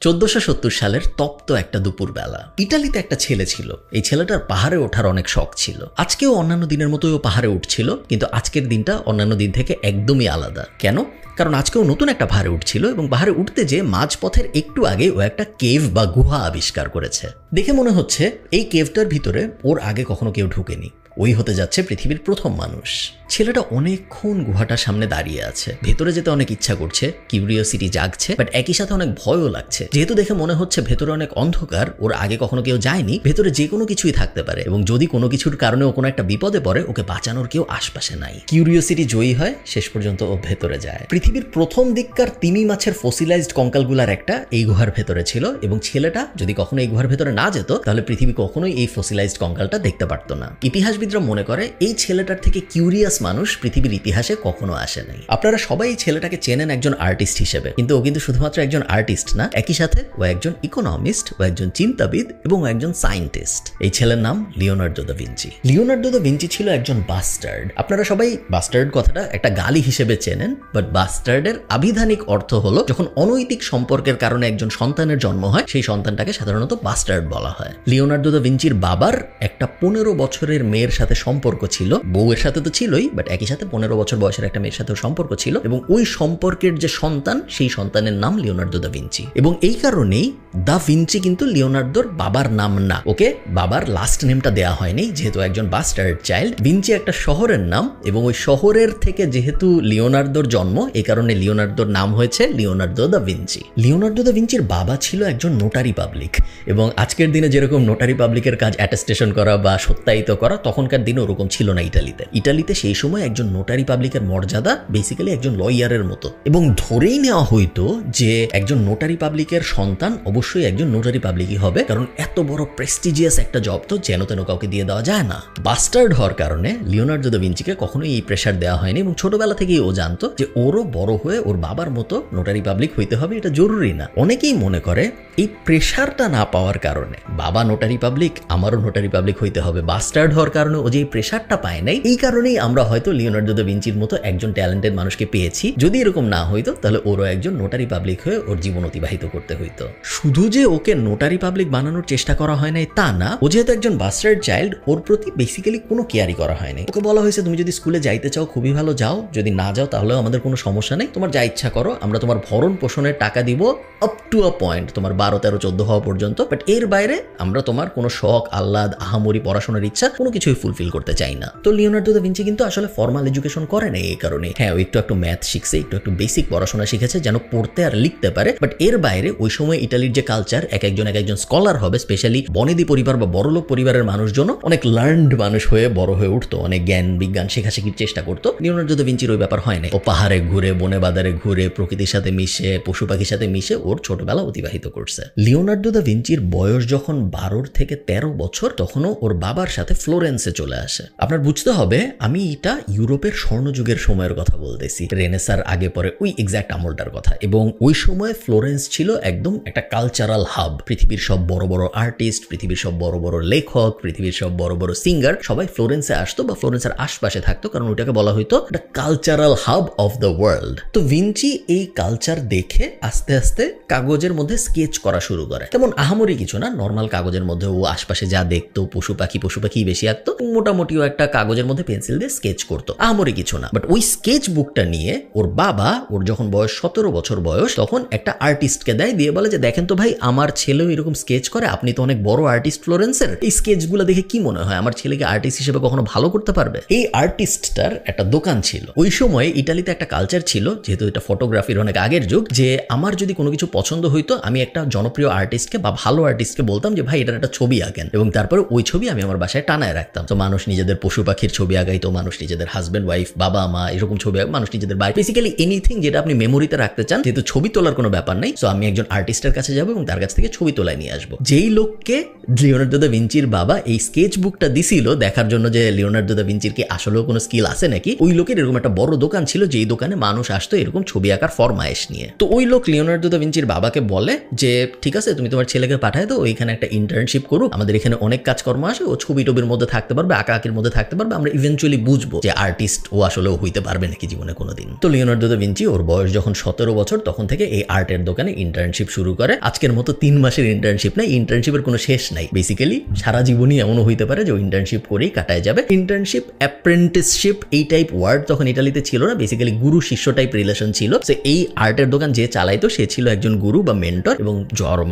1470 সালের তপ্ত একটা দুপুরবেলা ইটালিতে একটা ছেলে ছিল। এই ছেলেটার পাহাড়ে ওঠার অনেক শখ ছিল। আজকেও অন্যান্য দিনের মতোই ও পাহাড়ে উঠছিল, কিন্তু আজকের দিনটা অন্যান্য দিন থেকে একদমই আলাদা। কেন? কারণ আজকেও নতুন একটা পাহাড়ে উঠছিল এবং পাহাড়ে উঠতে যে মাঝপথের একটু আগে ও একটা কেভ বা গুহা আবিষ্কার করেছে। দেখে মনে হচ্ছে এই কেভটার ভিতরে ওর আগে কখনো কেউ ঢুকেনি। ওই হতে যাচ্ছে পৃথিবীর প্রথম মানুষ। ছেলেটা অনেকক্ষণ গুহাটার সামনে দাঁড়িয়ে আছে। ভেতরে যেতে অনেক ইচ্ছা করছে, কিউরিওসিটি জাগছে, বাট একই সাথে অনেক ভয়ও লাগছে। যেহেতু দেখে মনে হচ্ছে ভেতরে অনেক অন্ধকার, ওর আগে কখনো কেউ যায়নি, ভেতরে যে কোনো কিছুই থাকতে পারে এবং যদি কোনো কিছুর কারণে ও কোনো একটা বিপদে পড়ে, ওকে বাঁচানোর কেউ আশপাশে নাই। কিউরিওসিটি জয়ী হয়, শেষ পর্যন্ত ও ভেতরে যায়। পৃথিবীর প্রথম দিককার তিমি মাছের ফসিলাইজড কঙ্কালগুলার একটা এই গুহার ভেতরে ছিল এবং ছেলেটা যদি কখনো এই গুহার ভেতরে না যেত, তাহলে পৃথিবী কখনোই এই ফসিলাইজড কঙ্কালটা দেখতে পারতো না। ইতিহাসবিদরা মনে করে এই ছেলেটার থেকে কিউরিয়াস মানুষ পৃথিবীর ইতিহাসে কখনো আসে নাই। আপনারা সবাই এই ছেলেটাকে চেনেন একজন আর্টিস্ট হিসেবে, কিন্তু ও কিন্তু শুধুমাত্র একজন আর্টিস্ট না, একই সাথে ও একজন ইকোনমিস্ট, ও একজন চিন্তাবিদ এবং ও একজন সায়েন্টিস্ট। এই ছেলের নাম Leonardo da Vinci. Leonardo da Vinci ছিল একজন বাস্টার্ড। আপনারা সবাই বাস্টার্ড কথাটা একটা গালি হিসেবে চেনেন, বাট বাস্টার্ডের আবিধানিক অর্থ হলো যখন অনৈতিক সম্পর্কের কারণে একজন সন্তানের জন্ম হয়, সেই সন্তানটাকে সাধারণত বাস্টার্ড বলা হয়। লিওনার্দো দা ভিঞ্চির বাবার একটা 15 বছরের মেয়ের সাথে সম্পর্ক ছিল। বউয়ের সাথে তো ছিলই, বাট একই সাথে 15 বছর বয়সের একটা মেয়ের সাথেও সম্পর্ক ছিল এবং ওই সম্পর্কের যে সন্তান, সেই সন্তানের নাম লিওনার্দো দা ভিঞ্চি। এবং এই কারণেই দা ভিঞ্চি কিন্তু লিওনার্দোর বাবার নাম না, ওকে বাবার লাস্ট নেমটা দেওয়া হয়নি, যেহেতু একজন বাস্টার্ড চাইল্ড। ভিঞ্চি একটা শহরের নাম এবং ওই শহরের থেকে যেহেতু লিওনার্দোর জন্ম, এই কারণে লিওনার্দোর নাম হয়েছে Leonardo da Vinci. Leonardo da ভিঞ্চির বাবা ছিল একজন নোটারি পাবলিক এবং আজকের দিনে যেরকম নোটারি পাবলিকের কাজ অ্যাটেস্টেশন করা বা সত্যায়িত করা, তখনকার দিনে ওরকম ছিল না ইটালিতে সেই সময় একজন নোটারি পাবলিকের মর্যাদা বেসিক্যালি একজন লয়ারের মতো, এবং ধরেই নেওয়া হইতো যে একজন নোটারি পাবলিকের সন্তান অবশ্যই একজন নোটারি পাবলিকই হবে, কারণ এত বড় প্রেস্টিজিয়াস একটা জব তো যেন তেন কাউকে দিয়ে দেওয়া যায় না। বাস্টার্ড হওয়ার কারণে লিওনার্দো দা ভিঞ্চিকে কখনোই এই প্রেশার দেওয়া হয়নি এবং ছোটবেলা থেকেই ও জানতো যে ওরও বড় হয়ে ওর বাবার মতো নোটারি পাবলিক হইতে হবে, এটা জরুরি না। অনেকেই মনে করে এই প্রেশারটা না পাওয়ার কারণে, বাবা নোটারি পাবলিক আমারও নোটারি পাবলিক হইতে হবে, বাস্টার্ড হওয়ার কারণে ও যে প্রেশারটা পায় নাই, এই কারণেই আমরা হয়তো লিওনার্দো দা ভিঞ্চির মতো একজন ট্যালেন্টেড মানুষকে পেয়েছি। যদি এরকম না হইতো, তাহলে ওরও একজন নোটারি পাবলিক হয়ে ওর জীবন অতিবাহিত করতে হইতো। শুধু যে ওকে নোটারি পাবলিক বানানোর চেষ্টা করা হয় নাই তা না, ও যেহেতু একজন বাস্টার্ড চাইল্ড, ওর প্রতি বেসিক্যালি কোনো কেয়ারই করা হয়নি। ওকে বলা হয়েছে তুমি যদি স্কুলে যাইতে চাও খুবই ভালো, যাও, যদি না যাও তাহলেও আমাদের কোনো সমস্যা নেই, তোমার যা ইচ্ছা করো, আমরা তোমার ভরণ পোষণের টাকা দিব আপ টু আ পয়েন্ট, তোমার 12, 13, 14 হওয়া পর্যন্ত, বাট এর বাইরে আমরা তোমার কোনো শখ, আহ্লাদ, আহামরি, পড়াশোনার ইচ্ছা কোনো কিছুই ফুলফিল করতে চাই না। তো লিওনার্দো দা ভিঞ্চি কিন্তু আসলে ফর্মাল এডুকেশন করে না এই কারণে। হ্যাঁ, ও একটু ম্যাথ শিখছে, একটু বেসিক পড়াশোনা শিখেছে যেন পড়তে আর লিখতে পারে, বাট এর বাইরে ওই সময় ইটালির যে কালচার, এক একজন স্কলার হবে, স্পেশালি বনেদি পরিবার বা বড়লোক পরিবারের মানুষজন অনেক লার্নড মানুষ হয়ে বড় হয়ে উঠতো, অনেক জ্ঞান বিজ্ঞান শেখাশেখির চেষ্টা করতো। লিওনার্দো দা ভিঞ্চির ওই ব্যাপার হয় না। ও পাহাড়ে ঘুরে, বনে বাদারে ঘুরে, প্রকৃতির সাথে মিশে, পশু পাখির সাথে মিশে ওর ছোটবেলা অতিবাহিত করছে। লিওনার্দো দা ভিঞ্চির বয়স যখন 12 থেকে 13 বছর, তখনও ওর বাবার সাথে ফ্লোরেন্সে চলে আসে। আপনার বুঝতে হবে, আমি এটা ইউরোপের স্বর্ণযুগের সময়ের কথা বলতেছি, রেনেসার আগে পরে ওই এক্সাক্ট আমলটার কথা। এবং ওই সময় ফ্লোরেন্স ছিল একদম একটা কালচারাল হাব। পৃথিবীর সব বড় বড় আর্টিস্ট, পৃথিবীর সব বড় বড় লেখক, পৃথিবীর সব বড় বড় সিঙ্গার সবাই ফ্লোরেন্সে আসতো বা ফ্লোরেন্সের আশপাশে থাকতো, কারণ ওইটাকে বলা হইতো একটা cultural hub of the world. তো ভিঞ্চি এই কালচার দেখে আস্তে আস্তে কাগজের মধ্যে স্কেচ করা শুরু করে। তেমন আহামরি কিছু না, নর্মাল কাগজের মধ্যে ও আশপাশে যা দেখতো, পশু পাখি বেশি আঁকতো, মোটামুটিও একটা কাগজের মধ্যে পেন্সিল দিয়ে স্কেচ করতো, আহামরি কিছু না। বাট ওই স্কেচ বুকটা নিয়ে ওর বাবা, ওর যখন বয়স 17 বছর বয়স, তখন একটা আর্টিস্টকে দেয়, দিয়ে বলে যে দেখেন তো ভাই, আমার ছেলেও এরকম স্কেচ করে, আপনি তো অনেক বড় আর্টিস্ট ফ্লোরেন্সের, এই স্কেচগুলো দেখে কি মনে হয় আমার ছেলেকে আর্টিস্ট হিসেবে কখনো ভালো করতে পারবে? এই আর্টিস্টটার একটা দোকান ছিল। ওই সময় ইটালিতে একটা কালচার ছিল, যেহেতু এটা ফটোগ্রাফির অনেক আগের যুগ, যে আমার যদি কোনো কিছু পছন্দ হইতো, আমি একটা জনপ্রিয় আর্টিস্টকে বা ভালো আর্টিস্টকে বলতাম যে ভাই এটার একটা ছবি আঁকেন, এবং তারপরে ওই ছবি আমি আমার বাসায় টানায় রাখতাম। তো মানুষ নিজেদের পশু পাখির ছবি আঁকাইতো, মানুষ নিজেদের হাজব্যান্ড ওয়াইফ, বাবা মা এরকম ছবি, মানুষ নিজেদের বাড়ি, বেসিক্যালি এনিথিং যেটা আপনি মেমোরিতে রাখতে চান। যেহেতু ছবি তোলার কোনো ব্যাপার নেই, সো আমি একজন আর্টিস্টের কাছে যাবো এবং তার কাছ থেকে ছবি তোলায় নিয়ে আসবো। যেই লোককে লিওনার্দো দা ভিঞ্চির বাবা এই স্কেচ বুকটা দিছিল দেখার জন্য যে লিওনার্দো দা ভিঞ্চির কি আসলেও কোনো স্কিল আছে নাকি, ওই লোকের এরকম একটা বড় দোকান ছিল, যেই দোকানে মানুষ আসতো এরকম ছবি আঁকার ফরমায়েশ নিয়ে। তো ওই লোক লিওনার্দো দা ভিঞ্চির বাবাকে বলে যে ঠিক আছে, তুমি তোমার ছেলেকে পাঠায় দাও, ওইখানে একটা ইন্টার্নশিপ করুক, আমাদের এখানে অনেক কাজকর্ম আসে, ও ছবি টবির মধ্যে থাকতে পারবে, আঁকাআঁকির মধ্যে থাকতে পারবে, আমরা ইভেনচুয়ালি বুঝবো যে আর্টিস্ট ও আসলেও হইতে পারবে নাকি জীবনে কোনোদিন। তো লিওনার্দো দা ভিঞ্চি ওর বয়স যখন 17 বছর তখন থেকে এই আর্টের দোকানে ইন্টার্নশিপ শুরু করে। আজকের মতো 3 মাসের ইন্টার্নশিপ নাই, ইন্টার্নশিপের কোনো শেষ নাই। বেসিক্যালি সারা জীবনই এমনও হইতে পারে যে ইন্টার্নশিপ করেই কাটায় যাবে। ইন্টার্নশিপ, অ্যাপ্রেন্টিসশিপ এই টাইপ ওয়ার্ড তখন ইটালিতে ছিল না, বেসিক্যালি গুরু শিষ্য টাইপ রিলেশন ছিল। সো এই আর্টের দোকান যে চালাইতো সে ছিল একজন গুরু বা মেন্টর, এবং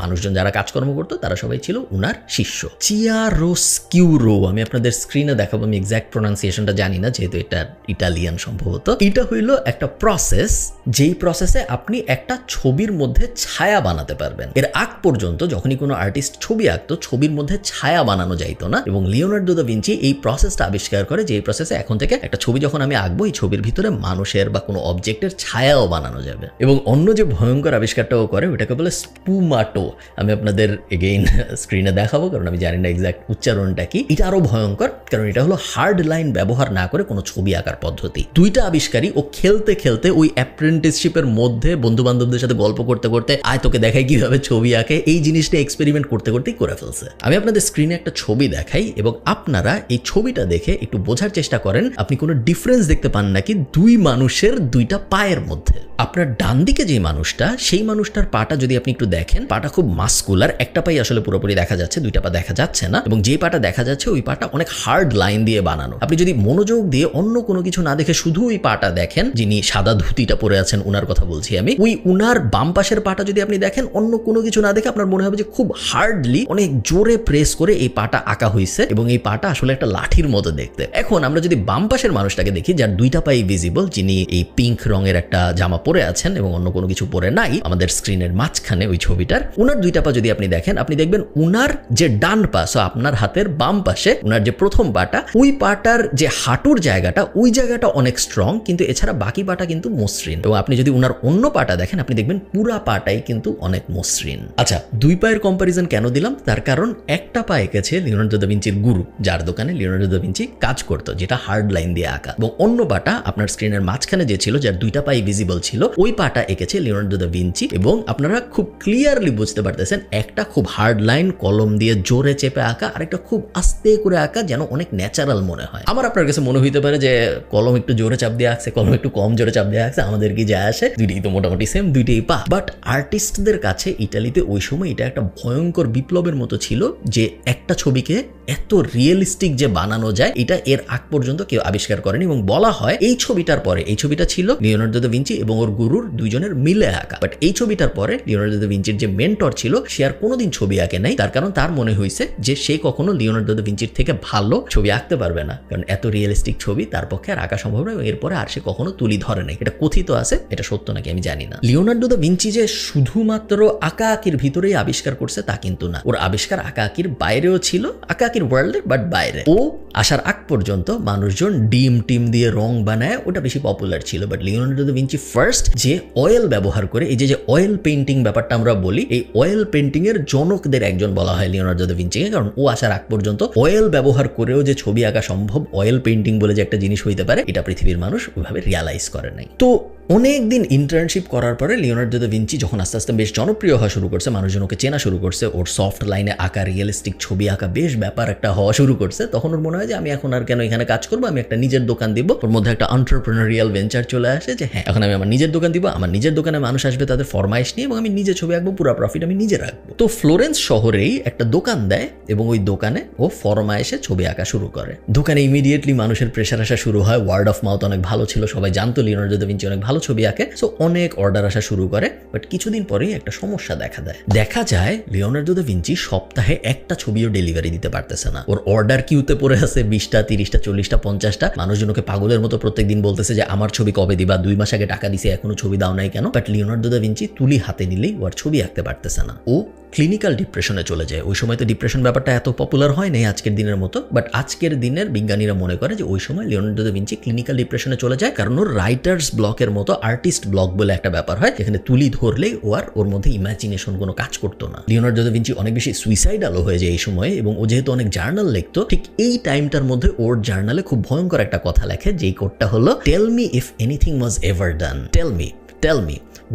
মানুষজন যারা কাজকর্ম করতো তারা সবাই ছিল উনার শিষ্য। চিয়ারোস্কিউরো, আমি আপনাদের স্ক্রিনে দেখাবো, আমি এক্সাক্ট প্রোনাউন্সিয়েশনটা জানি না যেহেতু এটা ইটালিয়ান সম্ভবত। এটা হইল একটা প্রসেস, যেই প্রসেসে আপনি একটা ছবির মধ্যে ছায়া বানাতে পারবেন। এর আগ পর্যন্ত যখনই কোনো আর্টিস্ট ছবি আঁকতো, ছবির মধ্যে ছায়া বানানো যাইতো না, এবং লিওনার্দো দা ভিঞ্চি এই প্রসেসটা আবিষ্কার করে যে এই প্রসেসে এখন থেকে একটা ছবি যখন আমি আঁকবো, এই ছবির ভিতরে মানুষের বা কোনো অবজেক্টের ছায়াও বানানো যাবে। এবং অন্য যে ভয়ঙ্কর আবিষ্কারটাও করে ওটাকে বলে স্পুমাটো। আমি আপনাদের এগেইন স্ক্রিনে দেখাবো কারণ আমি জানি না এক্সাক্ট উচ্চারণটা কি। এটা আরো ভয়ঙ্কর কারণ এটা হলো হার্ড লাইন ব্যবহার না করে কোনো ছবি আঁকার পদ্ধতি। দুইটা আবিষ্কারী ও খেলতে খেলতে ওই অ্যাপ্রেন্টিসশিপের মধ্যে বন্ধু বান্ধবদের সাথে গল্প করতে করতে আয় তোকে দেখাই কিভাবে ছবি আঁকে, এই জিনিসটা এক্সপেরিমেন্ট করতে করতেই করে ফেলছে। আমি আপনাদের স্ক্রিনে একটা ছবি দেখাই এবং আপনারা এই ছবিটা দেখে একটু বোঝার চেষ্টা করেন আপনি কোনো ডিফারেন্স দেখতে পান নাকি দুই মানুষের দুইটা পায়ের মধ্যে। আপনার ডান দিকে যে মানুষটা, সেই মানুষটার পাটা যদি আপনি একটু দেখেন, পাটা খুব মাস্কুলার, একটা পাই আসলে পুরোপুরি দেখা যাচ্ছে, দুইটা পা দেখা যাচ্ছে না, এবং যে পাটা দেখা যাচ্ছে ওই পাটা অনেক হার্ড লাইন দিয়ে বানানো। আপনি যদি মনোযোগ দিয়ে অন্য কোনো কিছু না দেখে শুধু ওই পাটা দেখেন, যিনি সাদা ধুতিটা পরে আছেন উনার কথা বলছি আমি, ওই উনার বাম পাশের পাটা যদি আপনি দেখেন অন্য কোনো কিছু না দেখে আপনার মনে হবে যে খুব হার্ডলি অনেক জোরে প্রেস করে এই পাটা আঁকা হয়েছে, এবং এই পাটা আসলে একটা লাঠির মতো দেখতে। এখন আমরা যদি বাম পাশের মানুষটাকে দেখি যার দুইটা পাই ভিজিবল, যিনি এই পিঙ্ক রঙের একটা জামা পরে আছেন এবং অন্য কোনো কিছু পরে নাই, আমাদের স্ক্রিনের মাঝখানে ওই ছবিটার উনার দুইটা পা যদি আপনি দেখেন, আপনি দেখবেন উনার যে ডান পা, সো আপনার হাতের বাম পাশে উনার যে প্রথম পাটা, ওই পাটার যে হাঁটুর জায়গাটা, ওই জায়গাটা অনেক স্ট্রং, কিন্তু এছাড়া বাকি পাটা কিন্তু মসৃণ। এবং আপনি যদি উনার অন্য পাটা দেখেন, আপনি দেখবেন পুরা পাটাই কিন্তু অনেক মসৃণ। আচ্ছা, দুই পায়ের কম্পারিজন কেন দিলাম? তার কারণ একটা পা এঁকেছে লিওনার্দো দা ভিঞ্চির গুরু, যার দোকানে লিওনার্দো দা ভিঞ্চি কাজ করতো, যেটা হার্ড লাইন দিয়ে আঁকা, এবং অন্য পাটা আপনার স্ক্রিনের মাঝখানে যে ছিল, যার দুইটা পাই ভিজিবল ছিল, ওই পাটা এঁকেছে লিওনার্দো দা ভিঞ্চি। এবং আপনারা খুব ক্লিয়ারলি বুঝতে পারতেছেন একটা খুব হার্ড লাইন কলম দিয়ে জোরে চেপে আঁকা, আর একটা খুব আস্তে করে আঁকা, যেন অনেক ন্যাচারাল মনে হয়। আমার আপনার কাছে মনে হইতে পারে যে কলম একটু জোরে চাপ দিয়ে আঁকছে, কলম একটু কম জোরে চাপ দিয়ে আঁকছে, আমাদের কি যায় আসে, দুইটাই তো মোটামুটি সেম, দুইটাই পা। বাট আর্টিস্টদের কাছে ইটালিতে ওই সময় এটা একটা ভয়ঙ্কর বিপ্লবের মতো ছিল যে একটা ছবিকে এত রিয়েলিস্টিক যে বানানো যায়, এটা এর আগ পর্যন্ত কেউ আবিষ্কার করেনি। এবং বলা হয় এই ছবিটার পরে, এই ছবিটা ছিল লিওনার্দো দা ভিঞ্চি এবং ওর গুরুর দুইজনের মিলে আঁকা, বাট এই ছবিটার পরে লিওনার্দো দা ভিঞ্চির যে মেন্টর ছিল সে আর কোনোদিন ছবি আঁকে নাই। তার কারণ তার মনে হয়েছে যে সে কখনো লিওনার্দো দা ভিঞ্চির থেকে ভালো ছবি আঁকতে পারবে না, কারণ এত রিয়েলিস্টিক ছবি তার পক্ষে আর আঁকা সম্ভব নয়, এবং এরপরে আর সে কখনো তুলি ধরে নাই। এটা কথিত আছে, এটা সত্য নাকি আমি জানি না। লিওনার্দো দা ভিঞ্চি যে শুধুমাত্র আঁকাআঁকির ভিতরেই আবিষ্কার করছে তা কিন্তু না, ওর আবিষ্কার আঁকাআঁকির বাইরেও ছিল, আঁকাআঁকির ওয়ার্ল্ডে, বাট বাইরে। ও আসার আগ পর্যন্ত মানুষজন ডিম টিম দিয়ে রং বানায়, ওটা বেশি পপুলার ছিল। But Leonardo da Vinci first যে অয়েল ব্যবহার করে, এই যে অয়েল পেইন্টিং ব্যাপারটা আমরা বলি, এই অয়েল পেইন্টিং এর জনকদের একজন বলা হয় লিওনার্দো দা ভিঞ্চিকে, কারণ ও আসার আগ পর্যন্ত অয়েল ব্যবহার করেও যে ছবি আঁকা সম্ভব, অয়েল পেইন্টিং বলে যে একটা জিনিস হইতে পারে, এটা পৃথিবীর মানুষ ওইভাবে রিয়ালাইজ করে নাই। তো অনেকদিন ইন্টার্নশিপ করার পরে লিওনার্দো দা ভিঞ্চি যখন আস্তে আস্তে বেশ জনপ্রিয় হওয়া শুরু করছে, মানুষজন ওকে চেনা শুরু করছে, ওর সফট লাইনে আঁকা, রিয়েলিস্টিক ছবি আঁকা বেশ ব্যাপার একটা হওয়া শুরু করছে, তখন ওর মনে হয় যে আমি এখন আর কেন এখানে কাজ করবো, আমি একটা নিজের দোকান দিব। ওর মধ্যে একটা এন্টারপ্রেনারিয়াল ভেঞ্চার চলে আসে যে হ্যাঁ, এখন আমি আমার নিজের দোকান দিব, আমার নিজের দোকানে মানুষ আসবে তাদের ফরমাইশ নিয়ে, এবং আমি নিজে ছবি আঁকবো, পুরো প্রফিট আমি নিজে রাখবো। তো ফ্লোরেন্স শহরেই একটা দোকান দেয়, এবং ওই দোকানে ও ফরমাইশে ছবি আঁকা শুরু করে। দোকানে ইমিডিয়েটলি মানুষের প্রেশার আসা শুরু হয়, ওয়ার্ড অফ মাউথ অনেক ভালো ছিল, সবাই জানতো লিওনার্দো দা ভিঞ্চি অনেক ভালো ছবি আঁকে, সো অনেক অর্ডার আসা শুরু করে। বাট কিছুদিন পরেই একটা সমস্যা দেখা দেয়। দেখা যায় লিওনার্দো দা ভিঞ্চি সপ্তাহে একটা ছবিও ডেলিভারি দিতে পারতেছে না। ওর অর্ডার কিউতে পড়ে আছে 20টা, 30টা, 40টা, 50টা। মানুষজনকে পাগলের মতো প্রত্যেকদিন বলতেছে যে আমার ছবি কবে দিবা, 2 মাস আগে টাকা দিছে, এখনো ছবি দাও নাই কেন? বাট লিওনার্দো দা ভিঞ্চি তুলি হাতে নিলেই ওর ছবি আঁকতে পারতেছে না। ও ক্লিনিক্যাল ডিপ্রেশনে চলে যায়। ওই সময় তো ডিপ্রেশন ব্যাপারটা এত পপুলার হয় নাই আজকের দিনের মতো, বাট আজকের দিনের বিজ্ঞানীরা মনে করে যে ওই সময় লিওনার্দো দা ভিঞ্চি ক্লিনিক্যাল ডিপ্রেশনে চলে যায়, কারণ ওর রাইটার্স ব্লকের মতো আর্টিস্ট ব্লক বলে একটা ব্যাপার হয়, যেখানে তুলি ধরলেই ওর মধ্যে ইমাজিনেশন কোনো কাজ করতো না। লিওনার্দো দা ভিঞ্চি অনেক বেশি সুইসাইডালও হয়ে যায় এই সময়ে, এবং ও যেহেতু অনেক জার্নাল লিখতো, ঠিক এই টাইমটার মধ্যে ওর জার্নালে খুব ভয়ঙ্কর একটা কথা লেখে, যেই কোডটা হলো tell me if anything was ever done, tell me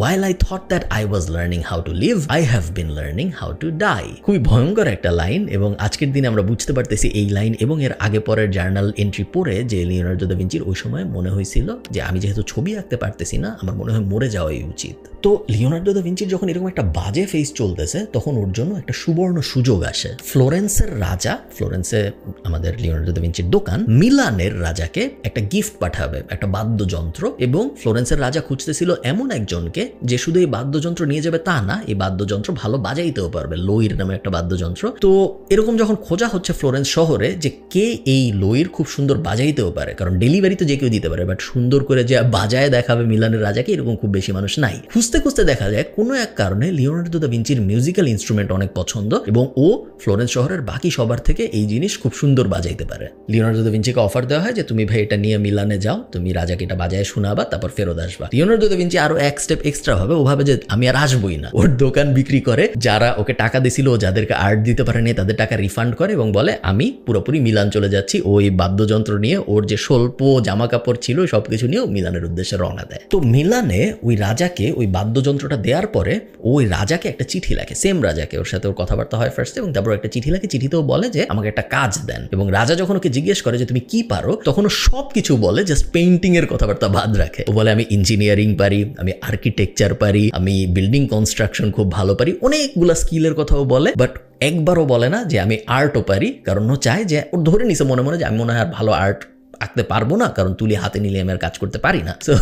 while I thought that I was learning how to live, I have been learning how to die. খুবই ভয়ঙ্কর একটা লাইন, এবং আজকের দিনে আমরা বুঝতে পারতেছি এই লাইন এবং এর আগে পরের জার্নাল এন্ট্রি পড়ে যে লিওনার্দো দা ভিঞ্চির ওই সময় মনে হয়েছিল যে আমি যেহেতু ছবি আঁকতে পারতেছি না, আমার মনে হয় মরে যাওয়াই উচিত। তো লিওনার্দো দা ভিঞ্চির যখন এরকম একটা বাজে ফেস চলতেছে, তখন ওর জন্য একটা সুবর্ণ সুযোগ আসে। ফ্লোরেন্সের রাজা, ফ্লোরেন্সে আমাদের লিওনার্দো দা ভিঞ্চির দোকান, মিলানের রাজাকে একটা গিফট পাঠাবে, একটা বাদ্যযন্ত্র। এবং ফ্লোরেন্সের রাজা খুঁজতেছিল এমন একজনকে যে শুধু এই বাদ্যযন্ত্র নিয়ে যাবে তা না, এই বাদ্যযন্ত্র ভালো বাজাইতেও পারবে, লইর নামে একটা বাদ্যযন্ত্র। তো এরকম যখন খোঁজা হচ্ছে ফ্লোরেন্স শহরে যে কে এই লইর খুব সুন্দর বাজাইতেও পারে, কারণ ডেলিভারি তো যে কেউ দিতে পারে, বাট সুন্দর করে যে বাজায় দেখাবে মিলানের রাজাকে, এরকম খুব বেশি মানুষ নাই। খুঁজতে খুঁজতে দেখা যায় কোনো এক কারণে লিওনার্দো দা ভিঞ্চির মিউজিক্যাল ইনস্ট্রুমেন্ট অনেক পছন্দ, এবং ও ফ্লোরেন্স শহরের বাকি সবার থেকে এই জিনিস খুব সুন্দর বাজাইতে পারে। লিওনার্দো দা ভিঞ্চিকে অফার দেওয়া হয় যে তুমি ভাই এটা নিয়ে মিলানে যাও, তুমি রাজাকে এটা বাজায় শোনাবা, তারপর ফেরত আসবা। লিওনার্দো দা ভিঞ্চি আরো এক স্টেপ এক্সট্রা হবে, ও ভাবে যে আমি আর আসবোই না। ওর দোকান বিক্রি করে, যারা ওকে টাকা দিছিল, যাদেরকে আর্ট দিতে পারেনি তাদের টাকা রিফান্ড করে, এবং বলে আমি পুরোপুরি মিলান চলে যাচ্ছি। ওই বাদ্যযন্ত্র নিয়ে, ওর যে স্বল্প জামা কাপড় ছিল সবকিছু নিয়ে মিলানের উদ্দেশ্যে রওনা দেয়। তো মিলানে ওই রাজাকে ওই বাদ্যযন্ত্রটা দেওয়ার পরে ওই রাজাকে একটা চিঠি লেখে, সেম রাজাকে, ওর সাথে ওর কথাবার্তা হয় ফার্স্ট, এবং তারপর একটা চিঠি লেখে। চিঠিতেও বলে যে আমাকে একটা কাজ দেন, এবং রাজা যখন ওকে জিজ্ঞেস করে যে তুমি কি পারো, তখন ও সব কিছু বলে, জাস্ট পেইন্টিং এর কথাবার্তা বাদ রাখে। ও বলে আমি ইঞ্জিনিয়ারিং পারি, আমি আর্কিটেকচার পারি, আমি বিল্ডিং কনস্ট্রাকশন খুব ভালো পারি, অনেকগুলা স্কিলের কথাও বলে, বাট একবারও বলে না যে আমি আর্টও পারি, কারণ ও চায় যে ওর ধরে নিছে মনে মনে যে আমি মনে হয় আর ভালো আর্ট আঁকতে পারবো না, কারণ তুলি হাতে নিলে আমি আর কাজ করতে পারি না। সো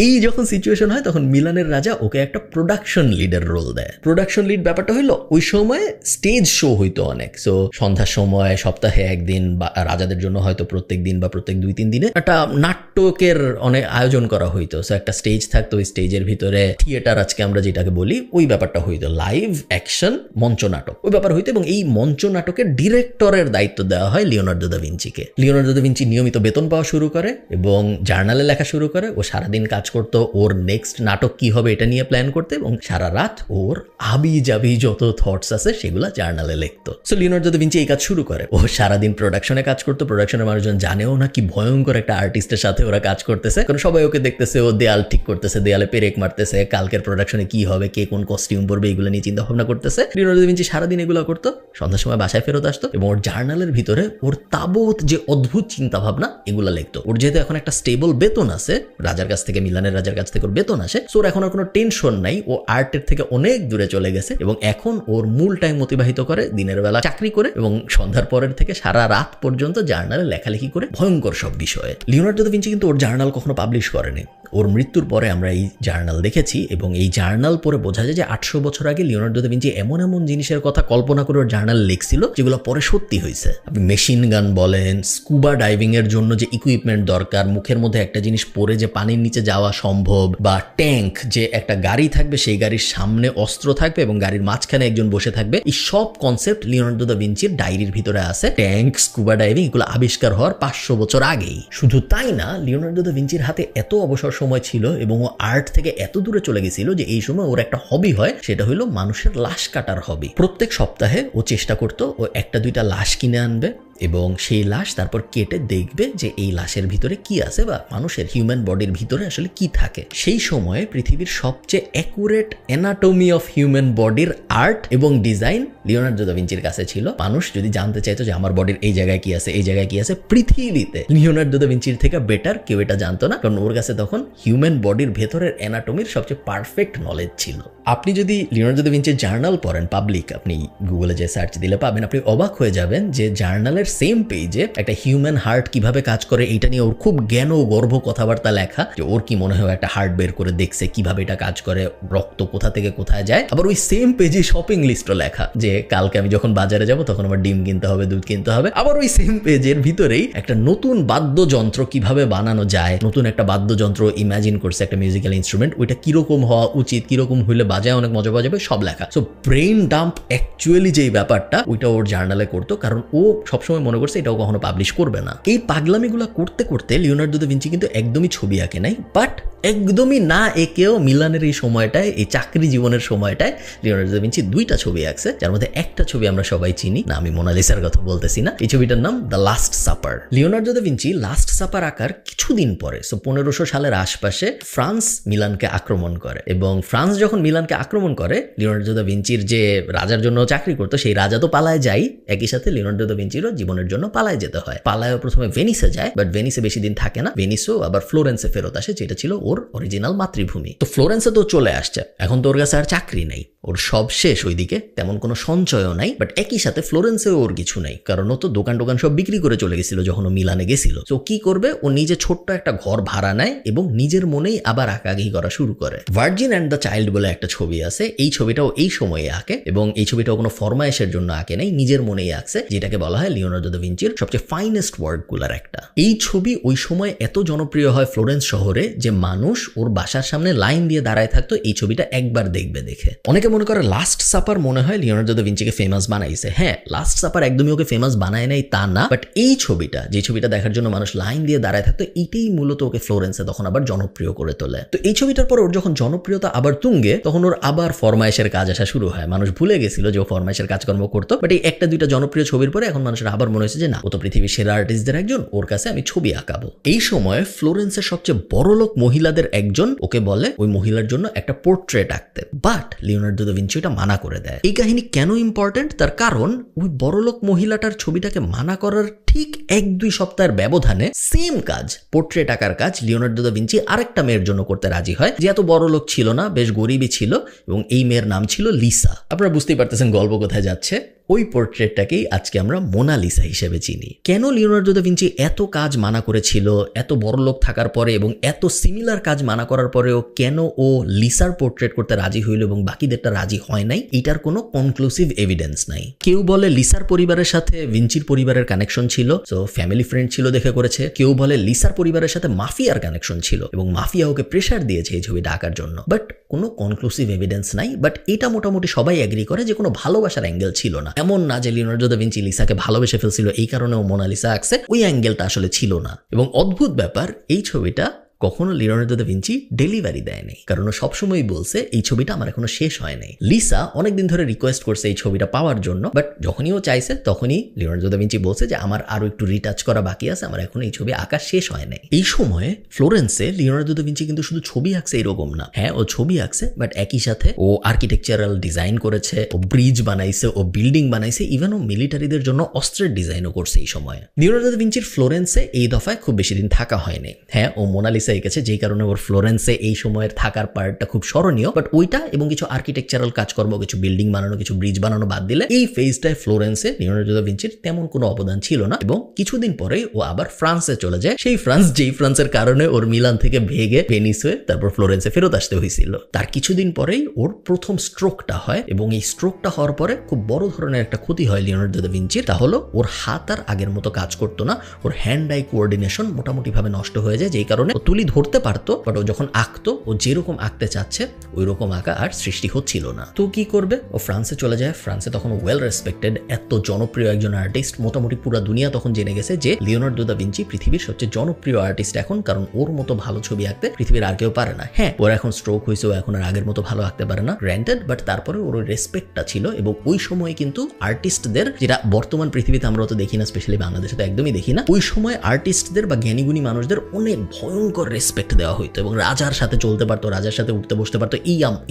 এই যখন সিচুয়েশন হয়, তখন মিলানের রাজা ওকে একটা প্রোডাকশন লিডের রোল দেয়। প্রোডাকশন লিড ব্যাপারটা হইলো ওই সময় স্টেজ শো হইতো অনেক, সো সন্ধ্যার সময় সপ্তাহে একদিন বা রাজাদের জন্য হয়তো প্রত্যেক দিন বা প্রত্যেক 2-3 দিনে একটা নাটকের অনেক আয়োজন করা হইতো। সো একটা স্টেজ থাকতো, ওই স্টেজের ভিতরে থিয়েটার আজকে আমরা যেটাকে বলি, ওই ব্যাপারটা হইতো, লাইভ অ্যাকশন মঞ্চ নাটক, ওই ব্যাপার হইতো। এবং এই মঞ্চ নাটকের ডিরেক্টরের দায়িত্ব দেওয়া হয় লিওনার্দো দা ভিঞ্চিকে। লিওনার্দো দা ভিঞ্চি নিয়মিত বেতন পাওয়া শুরু করে এবং জার্নালে লেখা শুরু করে। ও সারাদিন কাজ করতো ওর নেক্সট নাটক কি হবে এটা নিয়ে প্ল্যান করতে, এবং সারা রাত ওর আবি জাবি যত থটস আছে সেগুলা জার্নালে লিখতো। সো লিওনার্দো দা ভিঞ্চি এই কাজ শুরু করে। ও সারাদিন প্রোডাকশনে কাজ করতো, প্রোডাকশনের মানুষজন জানেও না কি ভয়ঙ্কর একটা আর্টিস্টের সাথে ওরা কাজ করতেছে, কারণ সবাই ওকে দেখতেছে ও দেয়াল ঠিক করতেছে, দেয়ালে পেরেক মারতেছে, কালকের প্রোডাকশনে কি হবে, কে কোন কস্টিউম পরবে, এগুলো নিয়ে চিন্তা ভাবনা করতেছে। লিওনার্দো দা ভিঞ্চি সারাদিন এগুলো করতো, সন্ধ্যার সময় বাসায় ফেরত আসতো এবং ওর জার্নালের ভিতরে ওর তাবৎ যে অদ্ভুত চিন্তা ভাবনা এগুলো লিখতো। ওর যেহেতু এখন একটা স্টেবল বেতন আছে রাজার কাছ থেকে, মিলানের রাজার কাছ থেকে ওর বেতন আসে, সো ওর এখন আর কোনো টেনশন নাই। ও আর্টের থেকে অনেক দূরে চলে গেছে এবং এখন ওর মূল টাইম অতিবাহিত করে দিনের বেলা চাকরি করে এবং সন্ধ্যার পরের থেকে সারা রাত পর্যন্ত জার্নালে লেখালেখি করে ভয়ঙ্কর সব বিষয়ে। লিওনার্দো দা ভিঞ্চি কিন্তু ওর জার্নাল কখনো পাবলিশ করেনি। ওর মৃত্যুর পরে আমরা এই জার্নাল দেখেছি এবং এই জার্নাল পরে বোঝা যায় যে 800 বছর আগে লিওনার্দো দা ভিঞ্চি এমন এমন জিনিসের কথা কল্পনা করে ওর জার্নাল লিখছিল যেগুলো পরে সত্যি হয়েছে। আপনি মেশিন গান বলেন, স্কুবা ডাইভিং এর জন্য যে ইকুইপমেন্ট দরকার, মুখের মধ্যে একটা জিনিস পরে যে পানির নিচে যাওয়া সম্ভব, বা ট্যাঙ্ক, যে একটা গাড়ি থাকবে সেই গাড়ির সামনে অস্ত্র থাকবে এবং গাড়ির মাঝখানে একজন বসে থাকবে, এই সব কনসেপ্ট লিওনার্দো দা ভিঞ্চির ডায়েরির ভিতরে আছে। ট্যাঙ্ক, স্কুবা ডাইভিং এগুলো আবিষ্কার হওয়ার 500 বছর আগেই। শুধু তাই না, লিওনার্দো দা ভিঞ্চির হাতে এত অবসর সময় ছিল এবং ও আর্ট থেকে এত দূরে চলে গেছিল যে এই সময় ওর একটা হবি হয়, সেটা হলো মানুষের লাশ কাটার হবি। প্রত্যেক সপ্তাহে ও চেষ্টা করতো ও 1-2টা লাশ কিনে আনবে এবং সেই লাশ তারপর কেটে দেখবে যে এই লাশের ভিতরে কি আছে বা মানুষের হিউম্যান বডির ভিতরে আসলে কি থাকে। সেই সময়ে পৃথিবীর সবচেয়ে অ্যাকুরেট অ্যানাটমি অফ হিউম্যান বডির আর্ট এবং ডিজাইন লিওনার্দো দা ভিঞ্চির কাছে ছিল। মানুষ যদি জানতে চাইতো যে আমার বডির এই জায়গায় কি আছে, এই জায়গায় কি আছে, পৃথিবীতে লিওনার্দো দা ভিঞ্চির থেকে বেটার কেউ এটা জানতো না, কারণ ওর কাছে তখন হিউম্যান বডির ভেতরের অ্যানাটমির সবচেয়ে পারফেক্ট নলেজ ছিল। আপনি যদি লিওনার্দো দা ভিঞ্চির জার্নাল পড়েন পাবলিক, আপনি গুগলে যে সার্চ দিলে পাবেন, আপনি অবাক হয়ে যাবেন যে জার্নালের সেম পেজে একটা হিউম্যান হার্ট কিভাবে কাজ করে এটা নিয়ে ওর খুব জ্ঞান ও গর্ব কথাবার্তা লেখা, যে ওর কি মনে হয় একটা হার্ট বের করে দেখছে কিভাবে এটা কাজ করে, রক্ত কোথা থেকে কোথায় যায়। আবার ওই সেম পেজে শপিং লিস্টও লেখা, যে কালকে আমি যখন বাজারে যাব তখন আমার ডিম কিনতে হবে, দুধ কিনতে হবে। আবার ওই সেম পেজের ভিতরেই একটা নতুন বাদ্যযন্ত্র কিভাবে বানানো যায়, নতুন একটা বাদ্যযন্ত্র ইমাজিন করছে, একটা মিউজিক্যাল ইনস্ট্রুমেন্ট, ওইটা কিরকম হওয়া উচিত, কিরকম হইলে বাজায় অনেক মজা পাওয়া যাবে, সব লেখা। সো ব্রেইন ডাম্প অ্যাকচুয়ালি যেই ব্যাপারটা ওইটা ওর জার্নালে করতো, কারণ ও সবসময় সময় মনে করছে এটাও কখনো পাবলিশ করবে না। এই পাগলামিগুলো করতে করতে লিওনার্দো দা ভিঞ্চি কিন্তু একদমই ছবি আঁকে নাই, বাট একদমই না একেও মিলানের এই সময়টায়, এই চাকরি জীবনের সময়টায় লিওনার্দো দা ভিঞ্চি 2টা ছবি আঁকছে, যার মধ্যে একটা ছবি আমরা সবাই চিনি, না আমি মোনালিসার কথা বলতেছি না। এই ছবিটার নাম the Last Supper. Leonardo da Vinci Last Supper আঁকার কিছুদিন পরে, 1500 সালের আশপাশে ফ্রান্স মিলানকে আক্রমণ করে, এবং ফ্রান্স যখন মিলানকে আক্রমণ করে, লিওনার্দো দা ভিঞ্চির যে রাজার জন্য চাকরি করতো সেই রাজা তো পালায় যায়, একই সাথে লিওনার্দো দা ভিঞ্চিরও জীবনের জন্য পালায় যেতে হয়। পালায় প্রথমে ভেনিসে যায়, বাট ভেনিসে বেশি দিন থাকে না, ভেনিসও আবার ফ্লোরেন্সে ফেরত আসে, যেটা ছিল ওর অরিজিনাল মাতৃভূমি। তো ফ্লোরেন্সে তো চলে আসছে, এখন তোর কাছে আর চাকরি নাই, ওর সব শেষ, ওইদিকে তেমন কোনো সঞ্চয়ও নাই, বাট একই সাথে ফ্লোরেন্সেও ওর কিছু নাই, কারণ ও তো দোকান সব বিক্রি করে চলে গেছিল যখন ও মিলানে গেছিল। তো কি করবে, ও নিজে ছোট্ট একটা ঘর ভাড়া নেয় এবং নিজের মনেই আবার আঁকাআঁকি করা শুরু করে। ভার্জিন অ্যান্ড দ্য চাইল্ড বলে একটা ছবি আছে, এই ছবিটাও এই সময়ে আঁকে, এবং এই ছবিটাও কোনো ফরমায়েশের জন্য আঁকে নাই, নিজের মনেই আঁকছে, যেটাকে বলা হয় লিওনার্দো দা ভিঞ্চির সবচেয়ে ফাইনেস্ট ওয়ার্কগুলোর একটা। এই ছবি ওই সময় এত জনপ্রিয় হয় ফ্লোরেন্স শহরে যে মানুষ ওর বাসার সামনে লাইন দিয়ে দাঁড়ায় থাকতো এই ছবিটা একবার দেখবে দেখে। অনেকে মনে করে লাস্ট সাপার মনে হয় লিওনার্দো দা ভিঞ্চিকে ফেমাস বানাইছে। হ্যাঁ, লাস্ট সাপার একদমই ওকে ফেমাস বানায় নাই তা না, বাট এই ছবিটা, যে ছবিটা দেখার জন্য মানুষ লাইন দিয়ে দাঁড়ায় থাকতো, এটাই মূলত ওকে ফ্লোরেন্সে তখন আবার জনপ্রিয় করে তোলে। তো এই ছবিটার পর ওর যখন জনপ্রিয়তা আবার তুঙ্গে, তখন ওর আবার ফরমায়েশের কাজ আসা শুরু হয়। মানুষ ভুলে গেছিল যে ও ফরমায়েশের কাজকর্ম করতো, বাট এই একটা দুইটা জনপ্রিয় ছবির পরে এখন মানুষের আবার মনে হয়েছে যে না, ও তো পৃথিবীর সেরা আর্টিস্টদের একজন, ওর কাছে আমি ছবি আঁকাবো। এই সময় ফ্লোরেন্সের সবচেয়ে বড়লোক মহিলাদের একজন ওকে বলে ওই মহিলার জন্য একটা পোর্ট্রেট আঁকতে, বাট লিওনার্দো দা ভিঞ্চি ওটা মানা করে দেয়। এই কাহিনী কেন ইম্পর্টেন্ট, তার কারণ ওই বড়লোক মহিলাটার ছবিটাকে মানা করার ঠিক 1-2 সপ্তাহের ব্যবধানে সেম কাজ, পোর্ট্রেট আঁকার কাজ, লিওনার্দো দা ভিঞ্চি আরেকটা মেয়ের জন্য করতে রাজি হয়, যে এত বড় লোক ছিল না, বেশ গরিবই ছিল, এবং এই মেয়ের নাম ছিল লিসা। আপনারা বুঝতেই পারতেছেন গল্প কোথায় যাচ্ছে। ওই পোর্ট্রেটটাকেই আজকে আমরা মোনালিসা হিসেবে চিনি। কেন লিওনার্দো দা ভিঞ্চি এত কাজ মানা করেছিল এত বড় লোক থাকার পরে, এবং এত সিমিলার কাজ মানা করার পরেও কেন ও লিসার পোর্ট্রেট করতে রাজি হইল এবং বাকিদেরটা রাজি হয় নাই, এটার কোনো কনক্লুসিভ এভিডেন্স নাই। কেউ বলে লিসার পরিবারের সাথে ভিঞ্চির পরিবারের কানেকশন ছিল, সো ফ্যামিলি ফ্রেন্ড ছিল দেখে করেছে। কেউ বলে লিসার পরিবারের সাথে মাফিয়ার কানেকশন ছিল এবং মাফিয়া ওকে প্রেশার দিয়েছে এই ছবিটা আঁকার জন্য, বাট কোনো কনক্লুসিভ এভিডেন্স নাই। বাট এটা মোটামুটি সবাই এগ্রি করে যে কোনো ভালোবাসার অ্যাঙ্গেল ছিল না। এমন না যে লিওনার্দো দা ভিঞ্চি লিসাকে ভালোবেসে ফেলছিল এই কারণে ও মোনালিসা আঁকছে, ওই অ্যাঙ্গেলটা আসলে ছিল না। এবং অদ্ভুত ব্যাপার, এই ছবিটা কখনো লিওনার্দো দা ভিঞ্চি ডেলিভারি দেয় নাই, কারণ ও সবসময় বলছে এই ছবিটা আমার এখনো শেষ হয় নাই। লিসা অনেকদিন ধরে রিকোয়েস্ট করছে এই ছবিটা পাওয়ার জন্য, বাট যখনই ও চাইছে তখনই লিওনার্দো দা ভিঞ্চি বলছে যে আমার আরো একটু রিটাচ করা বাকি আছে, আমার এখন এই ছবি আঁকা শেষ হয় নাই। এই সময়ে ফ্লোরেন্সে লিওনার্দো দা ভিঞ্চি কিন্তু শুধু ছবি আঁকছে এরকম না, হ্যাঁ ও ছবি আঁকছে, বাট একই সাথে ও আর্কিটেকচারাল ডিজাইন করেছে, ও ব্রিজ বানাইছে, ও বিল্ডিং বানাইছে, ইভেন ও মিলিটারিদের জন্য অস্ত্রের ডিজাইনও করছে এই সময়ে। লিওনার্দো দা ভিঞ্চির ফ্লোরেন্সে এই দফায় খুব বেশি দিন থাকা হয়নি। হ্যাঁ, ও মোনালিসা এঁকেছে, যেই কারণে ওর ফ্লোরেন্সে এই সময়ের থাকার পার্টটা খুব স্মরণীয়, বাট ওইটা এবং কিছু আর্কিটেকচারাল কাজকর্ম, কিছু বিল্ডিং বানানো, কিছু ব্রিজ বানানো বাদ দিলে এই ফেজটায় ফ্লোরেন্সে লিওনার্দো দা ভিঞ্চির তেমন কোনো অবদান ছিল না। এবং কিছুদিন পরেই ও আবার ফ্রান্সে চলে যায়, সেই ফ্রান্স যেই ফ্রান্সের কারণে ওর মিলান থেকে ভেগে ভেনিস হয়ে তারপর ফ্লোরেন্সে ফেরত আসতে হয়েছিল। তার কিছুদিন পরেই ওর প্রথম স্ট্রোকটা হয়, এবং এই স্ট্রোকটা হওয়ার পরে খুব বড় ধরনের একটা ক্ষতি হয় লিওনার্দো দা ভিঞ্চির। তা হলো ওর হাত আর আগের মতো কাজ করতো না, ওর হ্যান্ড আই কোঅর্ডিনেশন মোটামুটি ভাবে নষ্ট হয়ে যায়, যেই কারণে ও তুলি ধরতে পারতো, বাট ও যখন আঁকতো ও যেরকম আঁকতে চাচ্ছে ওই রকম আঁকা আর সৃষ্টি হচ্ছিল না। তো কি করবে, ও ফ্রান্সে চলে যায়। ফ্রান্সে তখন ওয়েল রেসপেক্টেড, এত জনপ্রিয় একজন আর্টিস্ট, মোটামুটি পুরো দুনিয়া তখন জেনে গেছে যে লিওনার্দো দা ভিঞ্চি পৃথিবীর সবচেয়ে জনপ্রিয় আর্টিস্ট এখন, কারণ ওর মতো ভালো ছবি আঁকতে পৃথিবীর আর কেউ পারে না। হ্যাঁ, ওর এখন স্ট্রোক হয়েছে, ও এখন আর আগের মতো ভালো আঁকতে পারে না, গ্র্যান্টেড, বাট তারপরে ওর রেসপেক্টটা ছিল। এবং ওই সময় কিন্তু আর্টিস্টদের, যেটা বর্তমান পৃথিবীতে আমরা তো দেখি না, স্পেশালি বাংলাদেশে তো একদমই দেখি না, ওই সময় আর্টিস্টদের বা জ্ঞানীগুণী মানুষদের অনেক ভয়ঙ্কর রেসপেক্ট দেওয়া হইতো, এবং রাজার সাথে চলতে পারতো, রাজার সাথে উঠতে বসতে পারতো,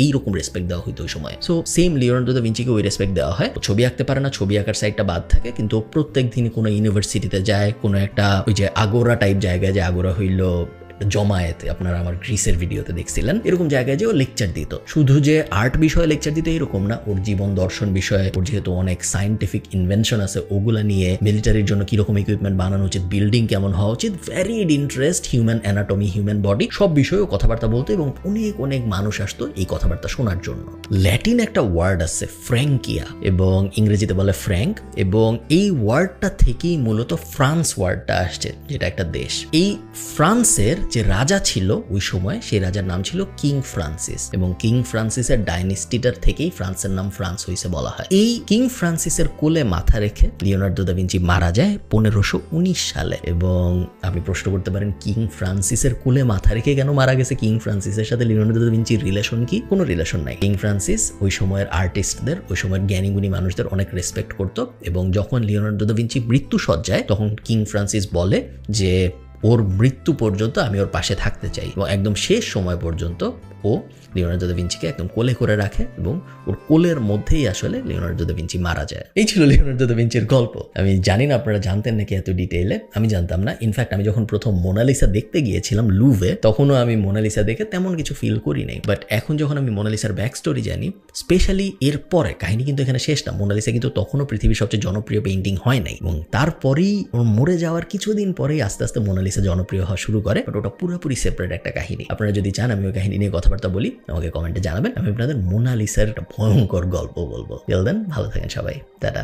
এইরকম রেসপেক্ট দেওয়া হইতো ওই সময়। সো সেম লিওনার্দো দা ভিঞ্চিকে ওই রেসপেক্ট দেওয়া হয়। ছবি আঁকতে পারে না, ছবি আঁকার সাইডটা বাদ থাকে, কিন্তু প্রত্যেক দিনই কোনো ইউনিভার্সিটিতে যায়, কোনো একটা ওই যে আগোরা টাইপ জায়গায়, যে আগোরা হইলো জমায়েতে, আপনারা আমার গ্রিসের ভিডিওতে দেখছিলেন, এরকম জায়গায় যে ও লেকচার দিত। শুধু যে আর্ট বিষয়ে লেকচার দিত এরকম না, ওর জীবন দর্শন বিষয়ে, ওর যেহেতু অনেক সায়েন্টিফিক ইনভেনশন আছে, ওগুলা নিয়ে, মিলিটারির জন্য কিরকম ইকুইপমেন্ট বানানো উচিত, বিল্ডিং কেমন হওয়া উচিত, varied interest, human anatomy, human body, সব বিষয়েও কথাবার্তা বলতো, এবং অনেক অনেক মানুষ আসতো এই কথাবার্তা শোনার জন্য। ল্যাটিন একটা ওয়ার্ড আছে ফ্র্যাঙ্কিয়া, এবং ইংরেজিতে বলে ফ্র্যাঙ্ক, এবং এই ওয়ার্ডটা থেকেই মূলত ফ্রান্স ওয়ার্ডটা আসছে, যেটা একটা দেশ। এই ফ্রান্সের যে রাজা ছিল ওই সময়, সেই রাজার নাম ছিল কিং ফ্রান্সিস, এবং কিং ফ্রান্সিসের ডাইনেস্টিটার থেকেই ফ্রান্সের নাম ফ্রান্স হয়েছে বলা হয়। এই কিং ফ্রান্সিসের কোলে মাথা রেখে লিওনার্দো দা ভিঞ্চি মারা যায় 1519 সালে। এবং আপনি প্রশ্ন করতে পারেন কিং ফ্রান্সিসের কোলে মাথা রেখে কেন মারা গেছে? কিং ফ্রান্সিসের সাথে লিওনার্দো দা ভিঞ্চির রিলেশন কি? কোনো রিলেশন নাই। কিং ফ্রান্সিস ওই সময়ের আর্টিস্টদের, ওই সময়ের জ্ঞানীগুণী মানুষদের অনেক রেসপেক্ট করত, এবং যখন লিওনার্দো দা ভিঞ্চি মৃত্যু সজ্জায় তখন কিং ফ্রান্সিস বলে যে ওর মৃত্যু পর্যন্ত আমি ওর পাশে থাকতে চাই, এবং একদম শেষ সময় পর্যন্ত ও লিওনার্দো দা ভিঞ্চিকে একদম কোলে করে রাখে, এবং ওর কোলের মধ্যেই আসলে লিওনার্দো দা ভিঞ্চি মারা যায়। এই ছিল লিওনার্দো দা ভিঞ্চির গল্প। আমি জানি না আপনারা জানতেন নাকি এত ডিটেইলে, আমি জানতাম না। ইনফ্যাক্ট আমি যখন প্রথম মোনালিসা দেখতে গিয়েছিলাম লুভে, তখনও আমি মোনালিসা দেখে তেমন কিছু ফিল করি নাই। বাট এখন যখন আমি মোনালিসার ব্যাক স্টোরি জানি, স্পেশালি এর পরে, কাহিনী কিন্তু এখানে শেষ না, মোনালিসা কিন্তু তখনও পৃথিবীর সবচেয়ে জনপ্রিয় পেইন্টিং হয় নাই, এবং তারপরেই ওর মরে যাওয়ার কিছুদিন পরেই আস্তে আস্তে মোনালিসা জনপ্রিয় হওয়া শুরু করে। বাট ওটা পুরোপুরি সেপারেট একটা কাহিনী। আপনারা যদি চান আমি ওই কাহিনী নিয়ে কথাবার্তা বলি, আমাকে কমেন্টে জানাবেন, আমি আপনাদের মোনালিসার একটা ভয়ঙ্কর গল্প বলবো। টিল দেন ভালো থাকেন সবাই, টাটা।